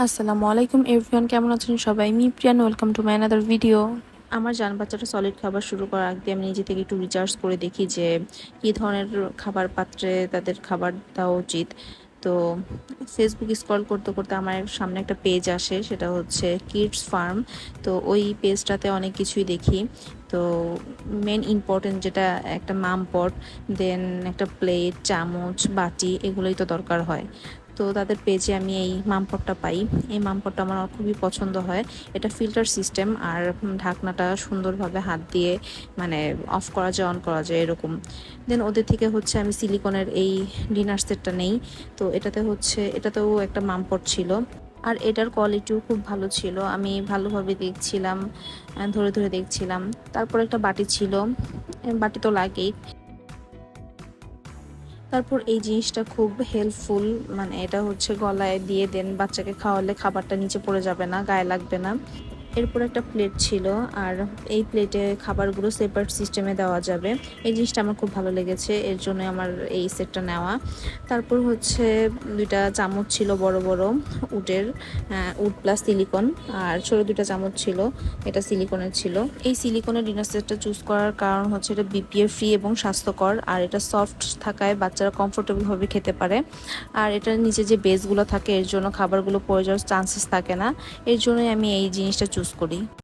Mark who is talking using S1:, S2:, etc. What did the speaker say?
S1: আসসালামু আলাইকুম এভরিওয়ান, কেমন আছেন সবাই? Me Priyan, welcome to my another video. আমার জান বাচ্চাটা সলিড খাবার শুরু করার আগে আমি নিজে থেকে একটু রিসার্চ করে দেখি যে কী ধরনের খাবার পাত্রে তাদের খাবার দেওয়া উচিত। তো ফেসবুক স্ক্রল করতে করতে আমার সামনে একটা পেজ আসে, সেটা হচ্ছে কিডস ফার্ম। তো ওই পেজটাতে অনেক কিছুই দেখি। তো মেন ইম্পর্টেন্ট যেটা একটা মাম পট, দেন একটা প্লেট, চামচ, বাটি, এগুলোই তো দরকার হয়। তো তাদের পেজে আমি এই মামপটটা পাই। এই মামপটটা আমার খুবই পছন্দ হয়। এটা ফিল্টার সিস্টেম, আর ঢাকনাটা সুন্দরভাবে হাত দিয়ে মানে অফ করা যায়, অন করা যায় এরকম। দেন ওদের থেকে হচ্ছে আমি সিলিকনের এই ডিনার সেটটা নেই। তো এটাতেও একটা মামপট ছিল, আর এটার কোয়ালিটিও খুব ভালো ছিল। আমি ভালোভাবে দেখছিলাম, ধরে ধরে দেখছিলাম। তারপর একটা বাটি ছিল, বাটি তো লাগেই। তারপর এই জিনিসটা খুব হেল্পফুল, মানে এটা হচ্ছে গলায় দিয়ে দেন বাচ্চাকে খাওয়ালে খাবারটা নিচে পড়ে যাবে না, গায়ে লাগবে না। এরপর একটা প্লেট ছিল, আর এই প্লেটে খাবারগুলো সেপারেট সিস্টেমে দেওয়া যাবে। এই জিনিসটা আমার খুব ভালো লেগেছে, এর জন্য আমার এই সেটটা নেওয়া। তারপর হচ্ছে দুইটা চামচ ছিল বড় বড়, উডের, উড প্লাস সিলিকন। আর ছোট দুইটা চামচ ছিল, এটা সিলিকনের ছিল। এই সিলিকনের ডিনার সেটটা চুজ করার কারণ হচ্ছে এটা বিপিএ ফ্রি এবং স্বাস্থ্যকর, আর এটা সফট থাকায় বাচ্চারা কমফোর্টেবলভাবে খেতে পারে। আর এটার নিচে যে বেসগুলো থাকে, এর জন্য খাবারগুলো পড়ে যাওয়ার চান্সেস থাকে না। এর জন্যই আমি এই জিনিসটা চুজ করি।